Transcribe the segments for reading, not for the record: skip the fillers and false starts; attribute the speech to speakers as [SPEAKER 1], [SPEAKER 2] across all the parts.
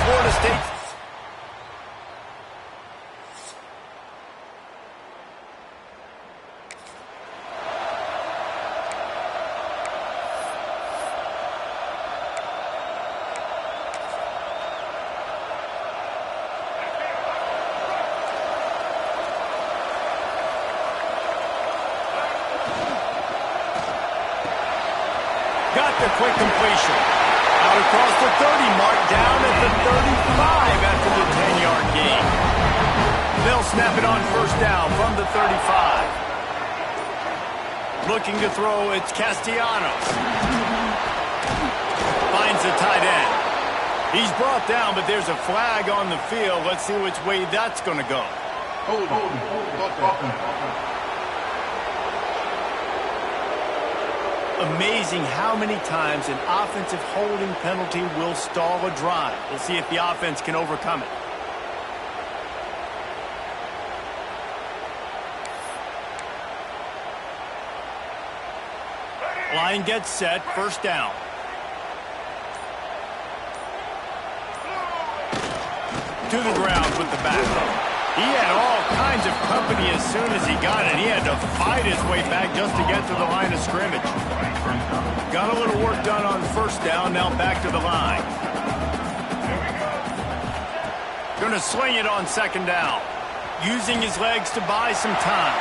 [SPEAKER 1] Florida State. Got the quick completion. Out across the 30 mark, down at the 35 after the 10-yard gain. They'll snap it on first down from the 35. Looking to throw, it's Castellanos. Finds the tight end. He's brought down, but there's a flag on the field. Let's see which way that's going to go. Amazing how many times an offensive holding penalty will stall a drive. We'll see if the offense can overcome it. Line gets set, first down. To the ground with the back. He had all kinds of company as soon as he got it. He had to fight his way back just to get to the line of scrimmage. Got a little work done on first down, now back to the line. Gonna sling it on second down. Using his legs to buy some time.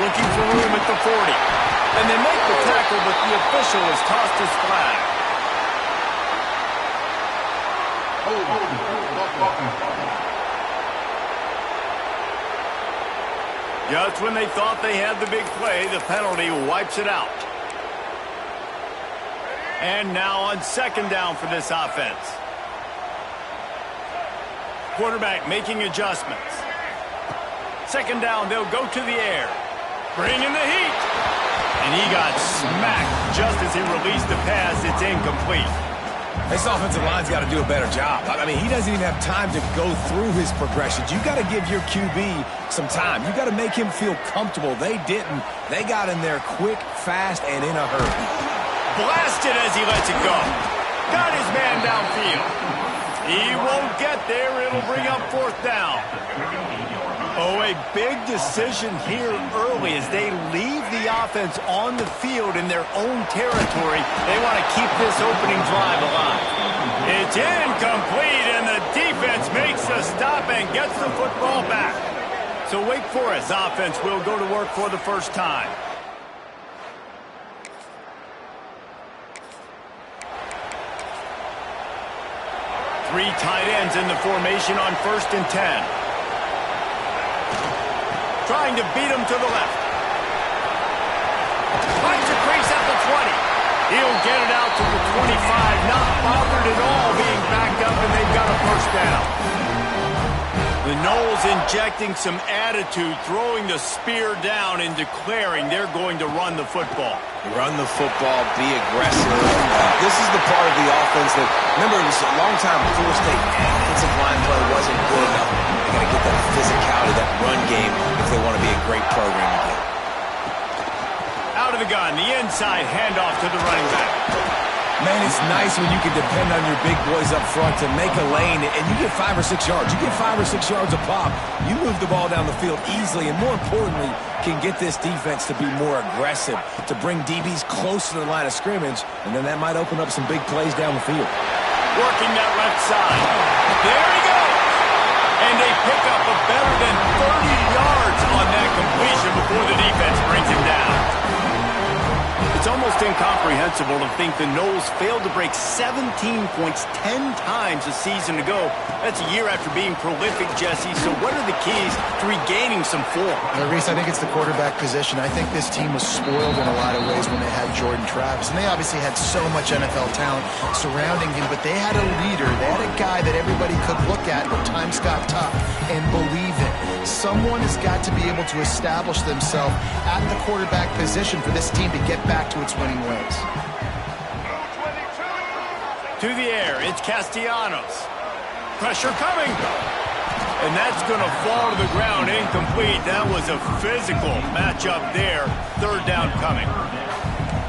[SPEAKER 1] Looking for room at the 40. And they make the tackle, but the official has tossed his flag. Just when they thought they had the big play, the penalty wipes it out. And now on second down for this offense. Quarterback making adjustments. Second down, they'll go to the air. Bringing the heat. And he got smacked just as he released the pass. It's incomplete.
[SPEAKER 2] This offensive line's got to do a better job. I mean, he doesn't even have time to go through his progressions. You got to give your QB some time. You got to make him feel comfortable. They didn't. They got in there quick, fast, and in a hurry.
[SPEAKER 1] Blasted as he lets it go. Got his man downfield. He won't get there. It'll bring up fourth down. Oh, a big decision here early as they leave the offense on the field in their own territory. They want to keep this opening drive alive. It's incomplete, and the defense makes a stop and gets the football back. So Wake Forest offense will go to work for the first time. Three tight ends in the formation on 1st and 10. Trying to beat him to the left. Finds a crease at the 20. He'll get it out to the 25. Not bothered at all being backed up, and they've got a first down. The Noles injecting some attitude, throwing the spear down and declaring they're going to run the football.
[SPEAKER 2] Run the football, be aggressive. This is the part of the offense that, remember, it was a long time Florida State offensive line play wasn't good enough. They got to get that physicality, that run game, if they want to be a great program again.
[SPEAKER 1] Out of the gun, the inside handoff to the running back.
[SPEAKER 2] Man, it's nice when you can depend on your big boys up front to make a lane, and you get 5 or 6 yards. You get 5 or 6 yards a pop. You move the ball down the field easily, and more importantly, can get this defense to be more aggressive, to bring DBs close to the line of scrimmage, and then that might open up some big plays down the field.
[SPEAKER 1] Working that left side. There he goes! And they pick up a better than 30 yards on that completion before the defense brings him down. It's almost incomprehensible to think the Noles failed to break 17 points 10 times a season ago. That's a year after being prolific, Jesse. So what are the keys to regaining some form?
[SPEAKER 3] Reese, I think it's the quarterback position. I think this team was spoiled in a lot of ways when they had Jordan Travis. And they obviously had so much NFL talent surrounding him, but they had a leader. They had a guy that everybody could look at when times got tough and believe it. Someone has got to be able to establish themselves at the quarterback position for this team to get back to its winning ways.
[SPEAKER 1] To the air, it's Castellanos. Pressure coming. And that's going to fall to the ground, incomplete. That was a physical matchup there. Third down coming.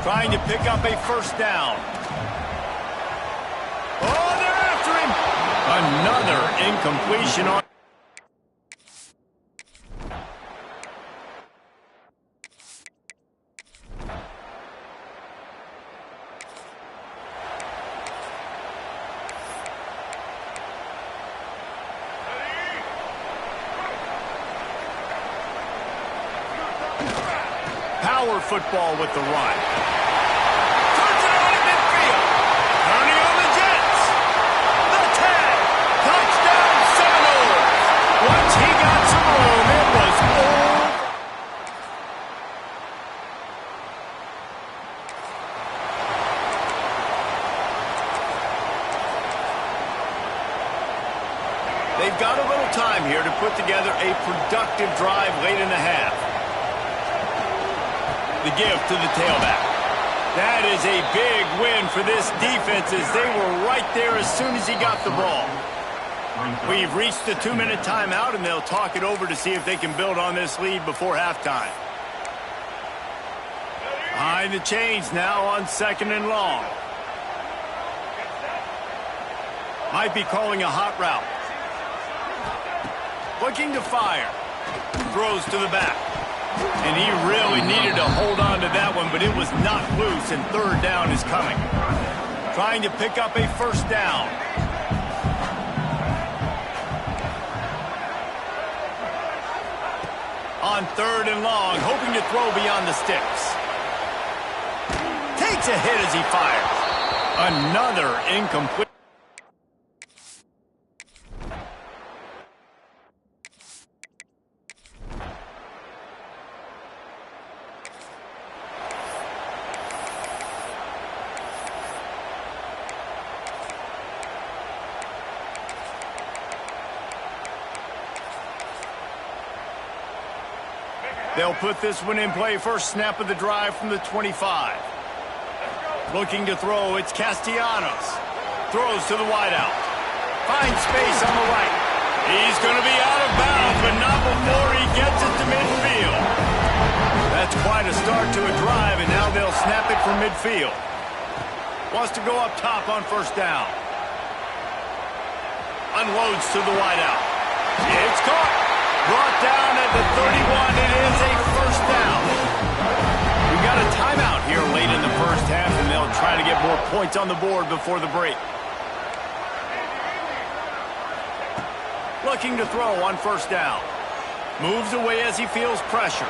[SPEAKER 1] Trying to pick up a first down. Oh, they're after after him. Another incompletion on. Power football with the run. Turns it on in midfield. Turning on the Jets. The tag. Touchdown Seminoles. Once he got some room, it was all. They've got a little time here to put together a productive drive late in the half. The give to the tailback. That is a big win for this defense as they were right there as soon as he got the ball. We've reached the 2-minute timeout, and they'll talk it over to see if they can build on this lead before halftime. Behind the chains now on 2nd and long. Might be calling a hot route. Looking to fire. Throws to the back. And he really needed to hold on to that one, but it was not loose, and 3rd down is coming. Trying to pick up a 1st down. On 3rd and long, hoping to throw beyond the sticks. Takes a hit as he fires. Another incomplete. They'll put this one in play. First snap of the drive from the 25. Looking to throw, it's Castellanos. Throws to the wideout. Finds space on the right. He's going to be out of bounds, but not before he gets it to midfield. That's quite a start to a drive, and now they'll snap it from midfield. Wants to go up top on 1st down. Unloads to the wideout. It's caught. Brought down at the 31. It is a 1st down. We got a timeout here late in the 1st half, and they'll try to get more points on the board before the break. Looking to throw on 1st down. Moves away as he feels pressure.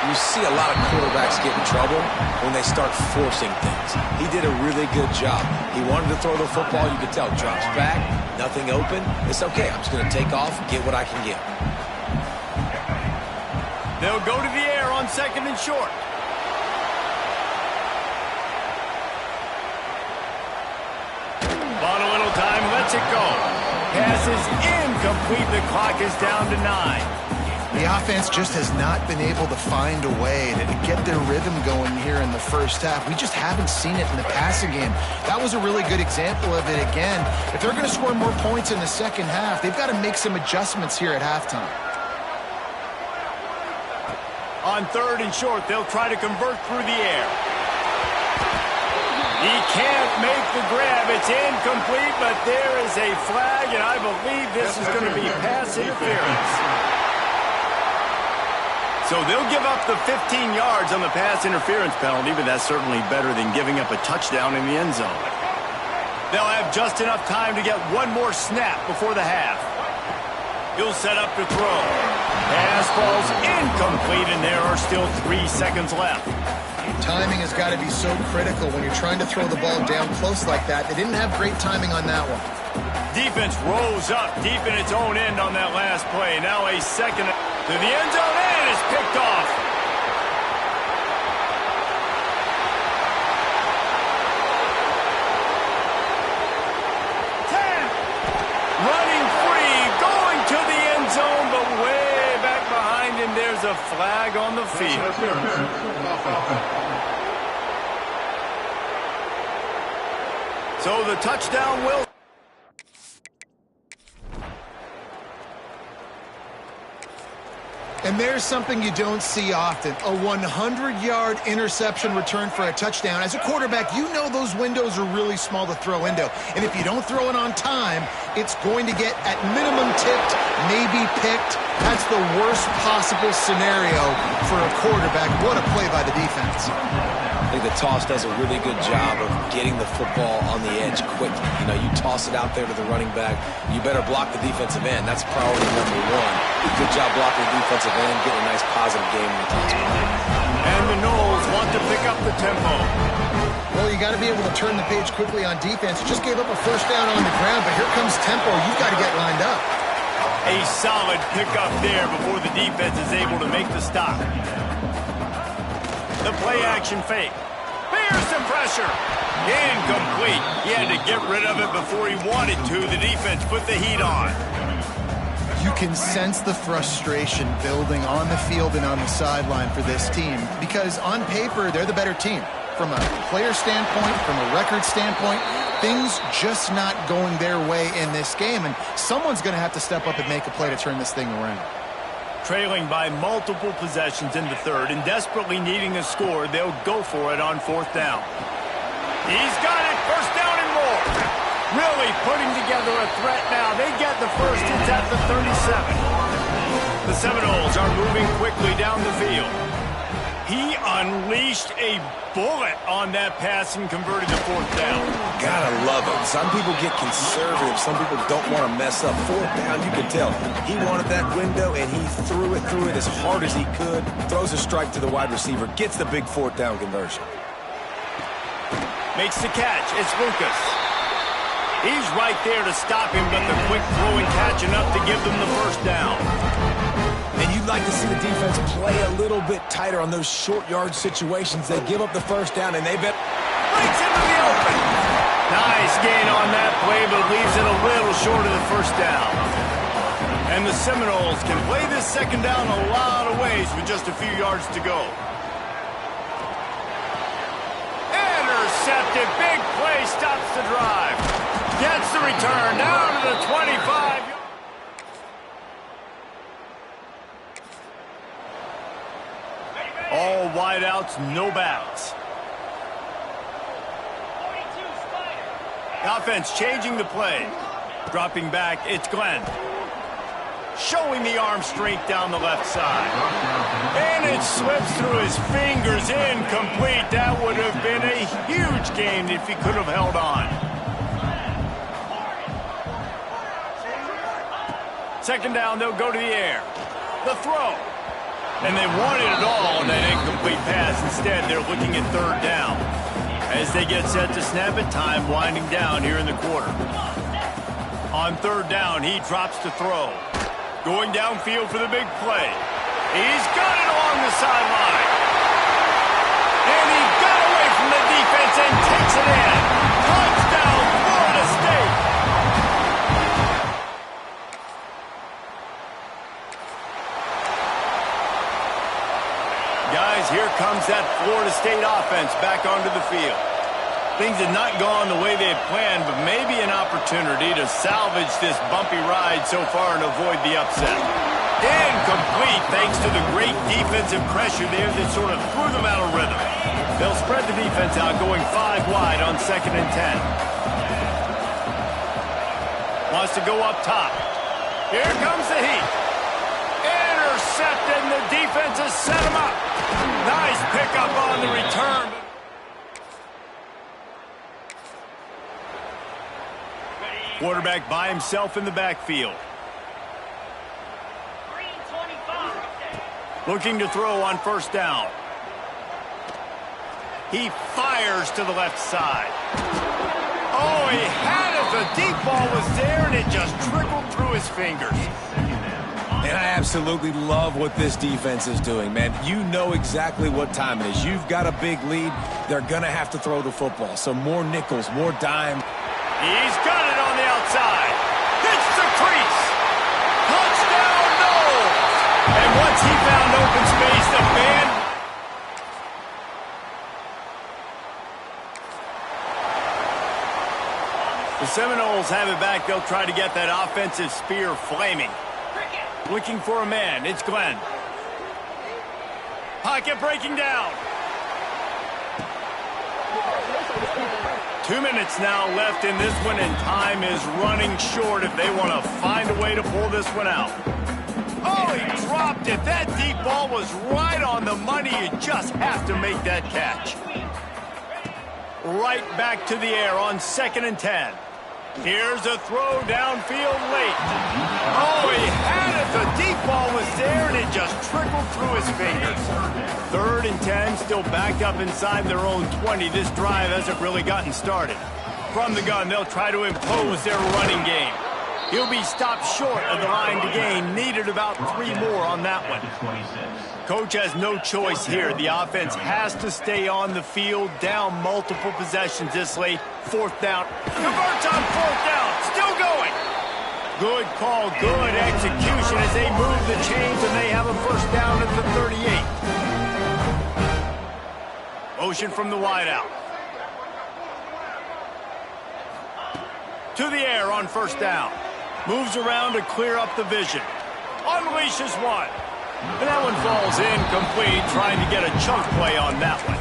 [SPEAKER 2] You see a lot of quarterbacks get in trouble when they start forcing things. He did a really good job. He wanted to throw the football. You could tell. Drops back. Nothing open. It's okay. I'm just going to take off, get what I can get.
[SPEAKER 1] They'll go to the air on 2nd and short. Bought a little time. Lets it go. Pass is incomplete. The clock is down to 9.
[SPEAKER 3] The offense just has not been able to find a way to get their rhythm going here in the 1st half. We just haven't seen it in the passing game. That was a really good example of it again. If they're going to score more points in the 2nd half, they've got to make some adjustments here at halftime.
[SPEAKER 1] On 3rd and short, they'll try to convert through the air. He can't make the grab. It's incomplete, but there is a flag, and I believe this is going to be pass interference. So they'll give up the 15 yards on the pass interference penalty, but that's certainly better than giving up a touchdown in the end zone. They'll have just enough time to get one more snap before the half. He'll set up to throw. Pass falls incomplete, and there are still 3 seconds left.
[SPEAKER 3] Timing has got to be so critical when you're trying to throw the ball down close like that. They didn't have great timing on that one.
[SPEAKER 1] Defense rose up deep in its own end on that last play. Now a second to the end zone, and it's picked off. Running free, going to the end zone, but way back behind him, there's a flag on the field. So the touchdown will.
[SPEAKER 3] And there's something you don't see often, a 100-yard interception return for a touchdown. As a quarterback, you know those windows are really small to throw into. And if you don't throw it on time, it's going to get at minimum tipped, maybe picked. That's the worst possible scenario for a quarterback. What a play by the defense.
[SPEAKER 2] I think the toss does a really good job of getting the football on the edge quickly. You know, you toss it out there to the running back, you better block the defensive end. That's priority number one. Good job blocking the defensive end, getting a nice positive game in the toss play.
[SPEAKER 1] And the Knowles want to pick up the tempo.
[SPEAKER 3] Well, you got to be able to turn the page quickly on defense. You just gave up a first down on the ground, but here comes tempo. You've got to get lined up.
[SPEAKER 1] A solid pickup there before the defense is able to make the stop. The play-action fake. Here's some pressure. Incomplete. He had to get rid of it before he wanted to. The defense put the heat on.
[SPEAKER 3] You can sense the frustration building on the field and on the sideline for this team because on paper, they're the better team. From a player standpoint, from a record standpoint, things just not going their way in this game, and someone's going to have to step up and make a play to turn this thing around.
[SPEAKER 1] Trailing by multiple possessions in the third and desperately needing a score, they'll go for it on fourth down. He's got it, first down and more. Really putting together a threat now. They get the first. It's at the 37. The Seminoles are moving quickly down the field. He unleashed a bullet on that pass and converted to fourth down.
[SPEAKER 2] Gotta love it. Some people get conservative. Some people don't want to mess up. Fourth down, you can tell. He wanted that window, and he threw it as hard as he could. Throws a strike to the wide receiver. Gets the big fourth down conversion.
[SPEAKER 1] Makes the catch. It's Lucas. He's right there to stop him, but the quick throw and catch enough to give them the first down.
[SPEAKER 2] And you'd like to see the defense play a little bit tighter on those short yard situations. They give up the first down, and they've been
[SPEAKER 1] breaks into the open. Nice gain on that play, but leaves it a little short of the first down. And the Seminoles can play this second down a lot of ways with just a few yards to go. Intercepted. Big play stops the drive. Gets the return down to the 25. All wideouts, no backs. Offense changing the play. Dropping back, it's Glenn. Showing the arm strength down the left side. And it slips through his fingers. Incomplete. That would have been a huge gain if he could have held on. Second down, they'll go to the air. The throw. And they wanted it all on that incomplete pass. Instead, they're looking at third down. As they get set to snap it, time winding down here in the quarter. On third down, he drops to throw. Going downfield for the big play. He's got it along the sideline. And he got away from the defense and takes it in. Touchdown, Florida State. Guys, here comes that Florida State offense back onto the field. Things had not gone the way they had planned, but maybe an opportunity to salvage this bumpy ride so far and avoid the upset. Incomplete thanks to the great defensive pressure there that sort of threw them out of rhythm. They'll spread the defense out going 5 wide on 2nd and 10. Wants to go up top. Here comes the heat. Intercepted, and the defense has set him up. Nice pickup on the return. Quarterback by himself in the backfield. Looking to throw on first down. He fires to the left side. Oh, he had it. The deep ball was there, and it just trickled through his fingers.
[SPEAKER 2] And I absolutely love what this defense is doing, man. You know exactly what time it is. You've got a big lead. They're going to have to throw the football. So more nickels, more dime.
[SPEAKER 1] He's got it on the outside. Hits the crease. Touchdown, Knowles. And once he found open space, the band. The Seminoles have it back. They'll try to get that offensive spear flaming. Looking for a man. It's Glenn. Pocket breaking down. 2 minutes now left in this one, and time is running short if they want to find a way to pull this one out. Oh, he dropped it. That deep ball was right on the money. You just have to make that catch. Right back to the air on 2nd and 10. Here's a throw downfield late. Oh, he had it. The deep ball was there, and it just trickled through his fingers. 3rd and 10, still back up inside their own 20. This drive hasn't really gotten started. From the gun, they'll try to impose their running game. He'll be stopped short of the line to gain. Needed about 3 more on that one. Coach has no choice here. The offense has to stay on the field, down multiple possessions this late. 4th down. Converts on 4th down. Still going. Good call, good execution as they move the chains, and they have a 1st down at the 38. Motion from the wideout. To the air on 1st down. Moves around to clear up the vision. Unleashes one. And that one falls incomplete, trying to get a chunk play on that one.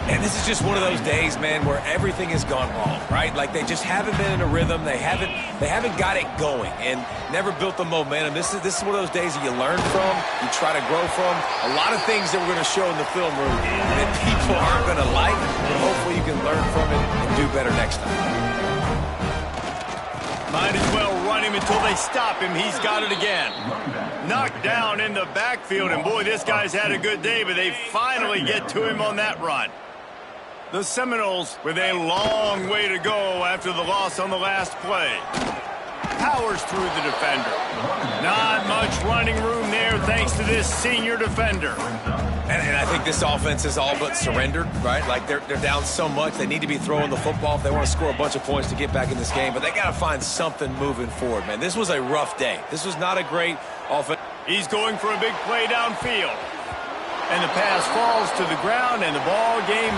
[SPEAKER 2] And this is just one of those days, man, where everything has gone wrong, right? Like they just haven't been in a rhythm. They haven't got it going and never built the momentum. This is one of those days that you learn from, you try to grow from. A lot of things that we're going to show in the film room that people aren't going to like, but hopefully you can learn from it and do better next time.
[SPEAKER 1] Might as well run him until they stop him. He's got it again. Knocked down in the backfield, and boy, this guy's had a good day, but they finally get to him on that run. The Seminoles with a long way to go after the loss on the last play. Powers through the defender. Not much running room there thanks to this senior defender.
[SPEAKER 2] And I think this offense is all but surrendered, right? Like they're down so much. They need to be throwing the football if they want to score a bunch of points to get back in this game. But they got to find something moving forward, man. This was a rough day. This was not a great offense.
[SPEAKER 1] He's going for a big play downfield. And the pass falls to the ground, and the ball game